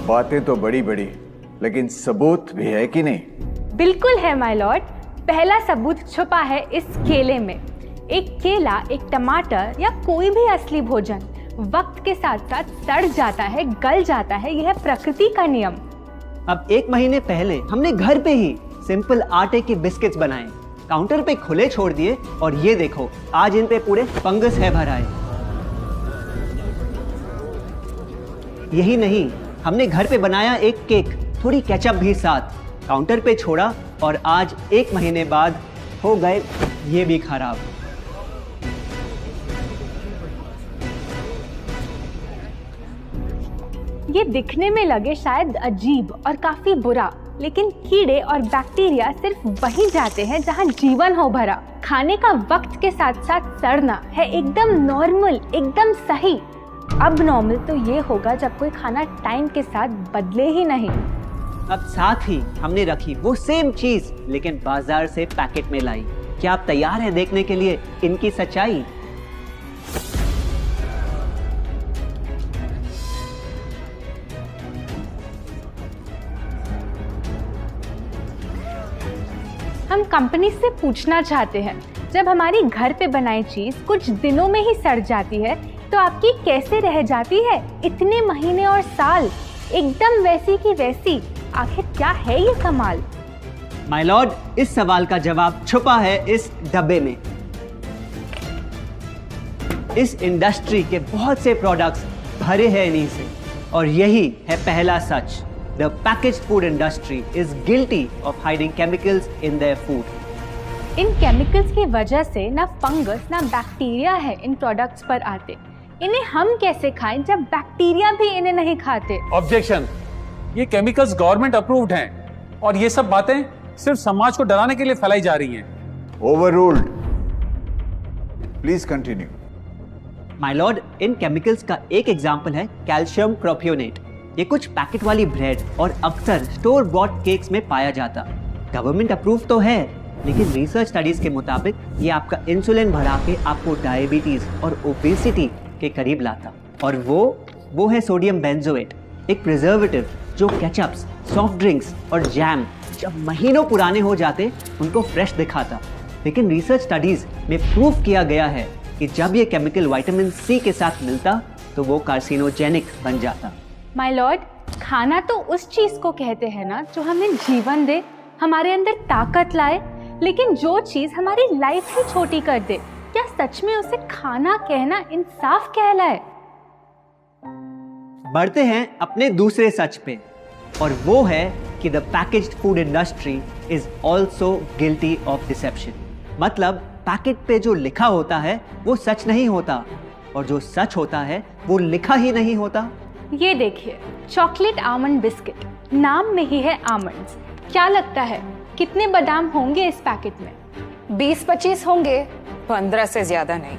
बातें तो बड़ी बड़ी, लेकिन सबूत भी है कि नहीं? बिल्कुल है माय लॉर्ड। पहला सबूत छुपा है इस केले में। एक केला, एक टमाटर या कोई भी असली भोजन वक्त के साथ साथ सड़ जाता है, गल जाता है। यह प्रकृति का नियम। अब 1 महीने पहले हमने घर पे ही सिंपल आटे के बिस्किट्स बनाए, काउंटर पे खुले छोड़ दिए और ये देखो आज इन पे पूरे फंगस है भर आए। यही नहीं, हमने घर पे बनाया एक केक, थोड़ी केचप भी साथ, काउंटर पे छोड़ा और आज 1 महीने बाद हो गए ये भी खराब। ये दिखने में लगे शायद अजीब और काफी बुरा, लेकिन कीड़े और बैक्टीरिया सिर्फ वहीं जाते हैं जहां जीवन हो भरा। खाने का वक्त के साथ साथ सड़ना है एकदम नॉर्मल, एकदम सही। अब नॉर्मल तो ये होगा जब कोई खाना टाइम के साथ बदले ही नहीं। अब साथ ही हमने रखी वो सेम चीज लेकिन बाजार से पैकेट में लाई। क्या आप तैयार हैं देखने के लिए इनकी सच्चाई? हम कंपनी से पूछना चाहते हैं, जब हमारी घर पे बनाई चीज कुछ दिनों में ही सड़ जाती है तो आपकी कैसे रह जाती है इतने महीने और साल एकदम वैसी की वैसी? आखिर क्या है ये कमाल? माय लॉर्ड, इस सवाल का जवाब छुपा है इस डब्बे में। इस इंडस्ट्री के बहुत से प्रोडक्ट्स भरे हैं इन्हीं से और यही है पहला सच। The packaged food industry is guilty of hiding chemicals in their food. In chemicals की वजह से ना फंगस ना बैक्टीरिया है इन प्रोडक्ट्स पर आते। इन्हें हम कैसे खाएं जब बैक्टीरिया भी इन्हें नहीं खाते? ऑब्जेक्शन, ये केमिकल्स गवर्नमेंट अप्रूव्ड हैं और ये सब बातें सिर्फ समाज को डराने के लिए फैलाई जा रही हैं। Overruled. Please continue. My Lord, in chemicals का एक एग्जांपल है कैल्शियम प्रोपियोनेट। ये कुछ पैकेट वाली ब्रेड और अक्सर स्टोर बॉट केक्स में पाया जाता। गवर्नमेंट अप्रूव तो है, लेकिन रिसर्च स्टडीज के मुताबिक ये आपका इंसुलिन बढ़ा के आपको डायबिटीज और ओबेसिटी के करीब लाता। और वो है सोडियम बेंजोएट, एक प्रिजर्वेटिव जो केचप्स, सॉफ्ट ड्रिंक्स और जैम जब महीनों पुराने हो जाते उनको फ्रेश दिखाता। लेकिन रिसर्च स्टडीज में प्रूव किया गया है कि जब ये केमिकल विटामिन सी के साथ मिलता तो वो कार्सिनोजेनिक बन जाता। माय लॉर्ड, खाना तो उस चीज को कहते हैं ना जो हमें जीवन दे, हमारे अंदर ताकत लाए। लेकिन जो चीज हमारी लाइफ ही छोटी कर दे, क्या सच में उसे खाना कहना इंसाफ कहलाए? बढ़ते हैं अपने दूसरे सच पे और वो है कि the packaged food industry is also guilty of deception. मतलब पैकेट पे जो लिखा होता है वो सच नहीं होता और जो सच होता है वो लिखा ही नहीं होता। ये देखिए, चॉकलेट आमंड बिस्किट, नाम में ही है आमंड्स। क्या लगता है कितने बादाम होंगे इस पैकेट में? 20-25 होंगे, 15 से ज्यादा नहीं।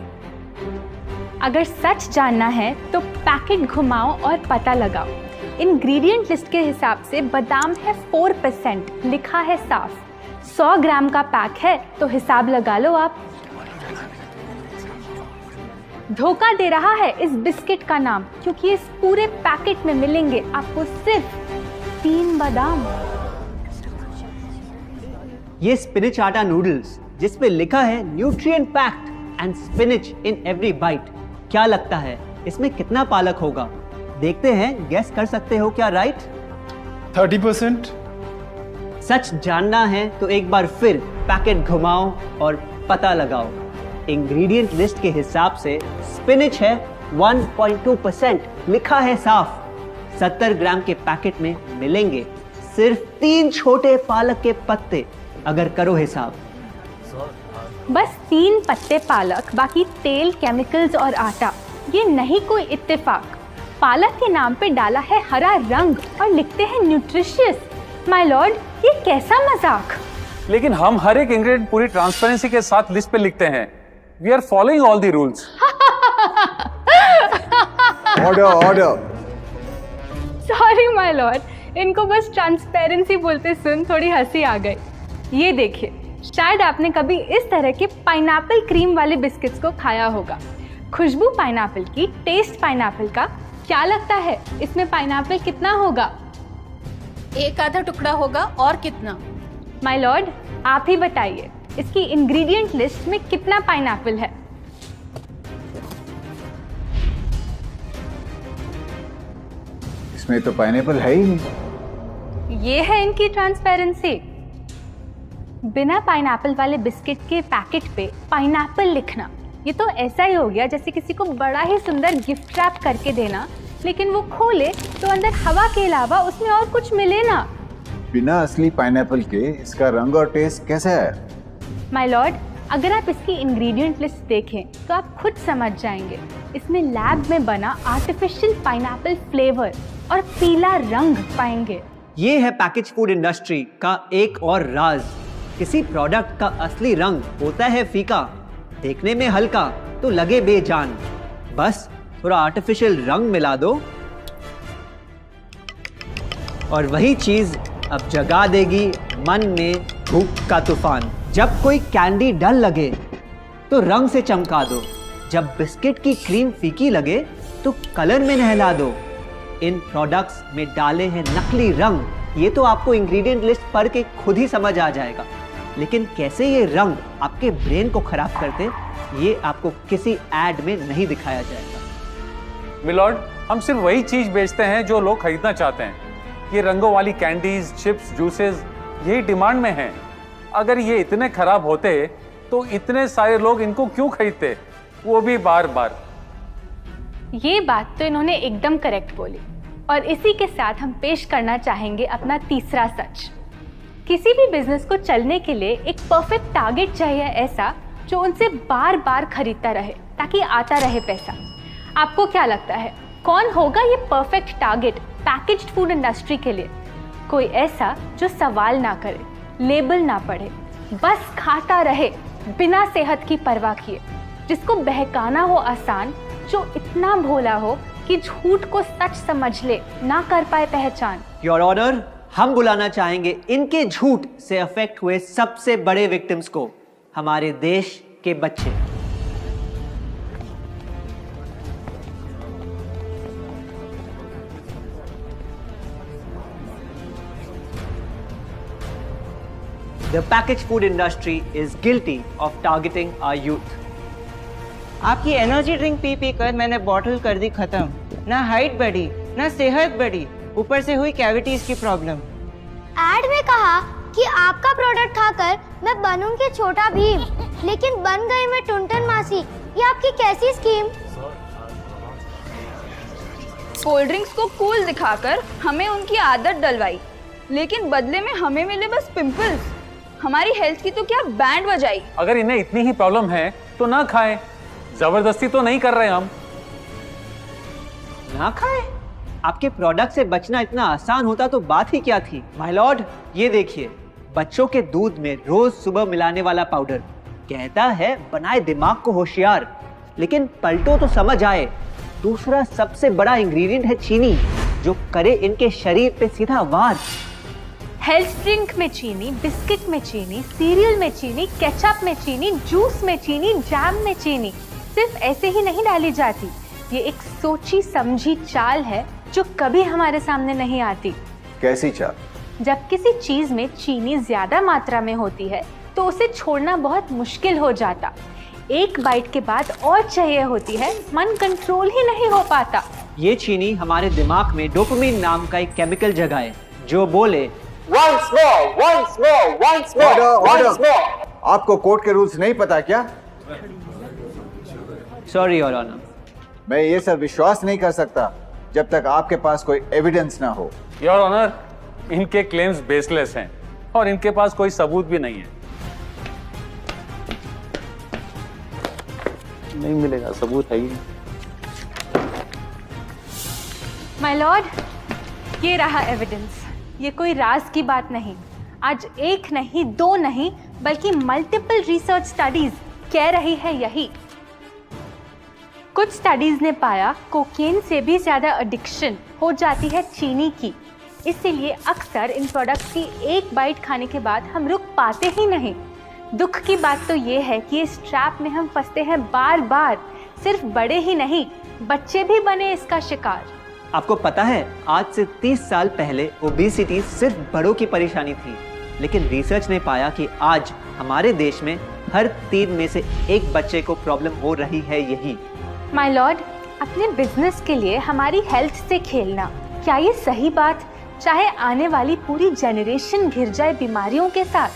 अगर सच जानना है तो पैकेट घुमाओ और पता लगाओ। इंग्रेडिएंट लिस्ट के हिसाब से बादाम है 4%, लिखा है साफ। 100 ग्राम का पैक है तो हिसाब लगा लो आप। धोखा दे रहा है इस बिस्किट का नाम, क्योंकि इस पूरे पैकेट में मिलेंगे आपको सिर्फ 3 बादाम। ये स्पिनच आटा नूडल्स जिस पे लिखा है nutrient packed and spinach in every bite. क्या लगता है इसमें कितना पालक होगा? देखते हैं, गेस कर सकते हो क्या राइट? 30%। सच जानना है तो एक बार फिर पैकेट घुमाओ और पता लगाओ। इंग्रेडिएंट लिस्ट के हिसाब से स्पिनच है 1.2%, लिखा है साफ। 70 ग्राम के पैकेट में मिलेंगे सिर्फ 3 छोटे पालक के पत्ते। अगर करो हिसाब, बस 3 पत्ते पालक, बाकी तेल, केमिकल्स और आटा। ये नहीं कोई इत्तेफाक। पालक के नाम पे डाला है हरा रंग और लिखते हैं न्यूट्रिशियस। माय लॉर्ड, ये कैसा मजाक? लेकिन हम हर एक इंग्रेडिएंट पूरी ट्रांसपेरेंसी के साथ लिस्ट पे लिखते हैं। We are following all the rules. Order. Sorry my lord, इनको बस ट्रांसपेरेंसी बोलते सुन थोड़ी हंसी आ गई। ये देखिए, शायद आपने कभी इस तरह के पाइनएप्पल क्रीम वाले बिस्किट्स को खाया होगा। खुशबू पाइनएप्पल की, टेस्ट पाइनएप्पल का, क्या लगता है इसमें पाइनएप्पल कितना होगा? एक आधा टुकड़ा होगा, और कितना? माय लॉर्ड, आप ही बताइए, इसकी इंग्रेडिएंट लिस्ट में कितना पाइनएप्पल है? इसमें तो पाइनएप्पल है ही नहीं। ये है इनकी ट्रांसपेरेंसी। बिना पाइनएप्पल वाले बिस्किट के पैकेट पे पाइनएप्पल लिखना, ये तो ऐसा ही हो गया जैसे किसी को बड़ा ही सुंदर गिफ्ट रैप करके देना, लेकिन वो खोले तो अंदर हवा के अलावा उसमें और कुछ मिले ना। बिना असली पाइनएप्पल के इसका रंग और टेस्ट कैसा है? माय लॉर्ड, अगर आप इसकी इंग्रेडिएंट लिस्ट देखें तो आप खुद समझ जाएंगे। इसमें लैब में बना आर्टिफिशियल पाइनएप्पल फ्लेवर और पीला रंग पाएंगे। ये है पैकेज फूड इंडस्ट्री का एक और राज। किसी प्रोडक्ट का असली रंग होता है फीका, देखने में हल्का तो लगे बेजान। बस थोड़ा आर्टिफिशियल रंग मिला दो और वही चीज अब जगा देगी मन में भूख का तूफान। जब कोई कैंडी डल लगे तो रंग से चमका दो, जब बिस्किट की क्रीम फीकी लगे तो कलर में नहला दो। इन प्रोडक्ट्स में डाले हैं नकली रंग। ये तो आपको इंग्रेडिएंट लिस्ट पढ़ के खुद ही समझ आ जाएगा, लेकिन कैसे ये रंग आपके ब्रेन को खराब करते, ये आपको किसी एड में नहीं दिखाया जाएगा। मिलॉर्ड, हम सिर्फ वही चीज बेचते हैं जो लोग खरीदना चाहते हैं। ये रंगों वाली कैंडीज, चिप्स, जूसेस यही डिमांड में हैं। अगर ये इतने खराब होते तो इतने सारे लोग इनको क्यों खरीदते, वो भी बार बार। ये बात तो इन्होंने एकदम करेक्ट बोली, और इसी के साथ हम पेश करना चाहेंगे अपना तीसरा सच। किसी भी बिजनेस को चलने के लिए एक परफेक्ट टारगेट चाहिए, ऐसा जो उनसे बार बार खरीदता रहे ताकि आता रहे पैसा। आपको क्या लगता है कौन होगा ये perfect target packaged food industry के लिए? कोई ऐसा जो सवाल ना करे, लेबल ना पढ़े, बस खाता रहे बिना सेहत की परवाह किए, जिसको बहकाना हो आसान, जो इतना भोला हो कि झूठ को सच समझ ले, ना कर पाए पहचान। योर ऑनर, हम बुलाना चाहेंगे इनके झूठ से अफेक्ट हुए सबसे बड़े विक्टिम्स को, हमारे देश के बच्चे। The packaged food industry is guilty of targeting our youth. आपकी एनर्जी ड्रिंक पी पी कर मैंने बॉटल कर दी खत्म। ना हाइट बढ़ी, ना सेहत बढ़ी, ऊपर से हुई कैविटीज की प्रॉब्लम। एड में कहा कि आपका प्रोडक्ट खाकर मैं बनूंगी छोटा भीम, लेकिन बन गई मैं टुनटन मासी। ये आपकी कैसी स्कीम? कोल्ड ड्रिंक्स को कूल दिखाकर हमें उनकी आदत डलवाई, लेकिन बदले में हमें मिले बस पिंपल्स। हमारी हेल्थ की तो क्या बैंड बजाई। अगर इन्हें इतनी ही प्रॉब्लम है तो ना खाएं, जबरदस्ती तो नहीं कर रहे हम। ना खाए? आपके प्रोडक्ट से बचना इतना आसान होता तो बात ही क्या थी। माय लॉर्ड, ये देखिए, बच्चों के दूध में रोज सुबह मिलाने वाला पाउडर कहता है बनाए दिमाग को होशियार, लेकिन पलटो तो समझ आए। दूसरा सबसे बड़ा इंग्रेडिएंट है चीनी, जो करे इनके शरीर पे सीधा वार। हेल्थ ड्रिंक में चीनी, बिस्किट में चीनी, सीरियल में चीनी, केचप में चीनी, जूस में चीनी, जैम में चीनी सिर्फ ऐसे ही नहीं डाली जाती। ये एक सोची समझी चाल है जो कभी हमारे सामने नहीं आती। कैसी चाल? जब किसी चीज में चीनी ज्यादा मात्रा में होती है तो उसे छोड़ना बहुत मुश्किल हो जाता। एक बाइट के बाद और चाहिए होती है, मन कंट्रोल ही नहीं हो पाता। ये चीनी हमारे दिमाग में डोपामिन नाम का एक केमिकल जगाए, जो बोले Once more, once more, once more, once more. आपको कोर्ट के रूल्स नहीं पता क्या? Sorry your honour. मैं ये सब विश्वास नहीं कर सकता जब तक आपके पास कोई एविडेंस ना हो। योर ऑनर, इनके क्लेम्स बेसलेस हैं और इनके पास कोई सबूत भी नहीं है। नहीं मिलेगा, सबूत है ही नहीं। माय लॉर्ड, ये रहा एविडेंस। ये कोई राज की बात नहीं। आज एक नहीं, दो नहीं, बल्कि मल्टीपल रिसर्च स्टडीज कह रही है यही। कुछ स्टडीज ने पाया कोकेन से भी ज्यादा एडिक्शन हो जाती है चीनी की। इसीलिए अक्सर इन प्रोडक्ट्स की एक बाइट खाने के बाद हम रुक पाते ही नहीं। दुख की बात तो ये है कि इस ट्रैप में हम फंसते हैं बार बार। सिर्फ बड़े ही नहीं, बच्चे भी बने इसका शिकार। आपको पता है आज से 30 साल पहले ओबेसिटी सिर्फ बड़ों की परेशानी थी, लेकिन रिसर्च ने पाया कि आज हमारे देश में हर 3 में से 1 बच्चे को प्रॉब्लम हो रही है यही। माय लॉर्ड, अपने बिजनेस के लिए हमारी हेल्थ से खेलना, क्या ये सही बात, चाहे आने वाली पूरी जनरेशन घिर जाए बीमारियों के साथ?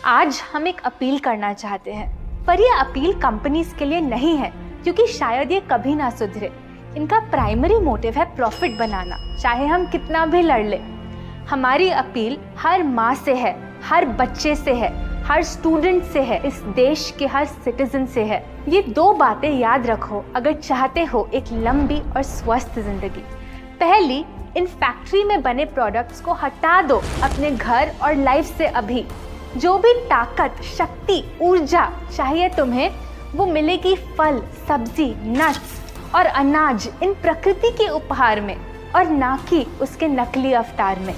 आज हम एक अपील करना चाहते हैं, पर ये अपील कंपनीज के लिए नहीं है, क्योंकि शायद ये कभी ना सुधरे। इनका प्राइमरी मोटिव है प्रॉफिट बनाना, चाहे हम कितना भी लड़ ले। हमारी अपील हर माँ से है, हर बच्चे से है, हर स्टूडेंट से है, इस देश के हर सिटीजन से है। ये 2 बातें याद रखो अगर चाहते हो एक लंबी और स्वस्थ जिंदगी। पहली, इन फैक्ट्री में बने प्रोडक्ट्स को हटा दो अपने घर और लाइफ से अभी। जो भी ताकत, शक्ति, ऊर्जा चाहिए तुम्हें, वो मिलेगी फल, सब्जी, नट्स और अनाज इन प्रकृति के उपहार में, और ना कि उसके नकली अवतार में।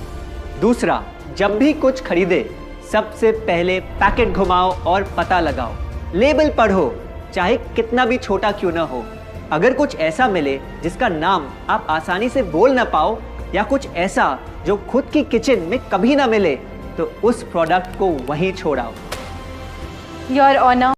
दूसरा, जब भी कुछ खरीदे सबसे पहले पैकेट घुमाओ और पता लगाओ, लेबल पढ़ो, चाहे कितना भी छोटा क्यों ना हो। अगर कुछ ऐसा मिले जिसका नाम आप आसानी से बोल ना पाओ, या कुछ ऐसा जो खुद की किचन में कभी ना मिले, तो उस प्रोडक्ट को वहीं छोड़ाओ। Your honour,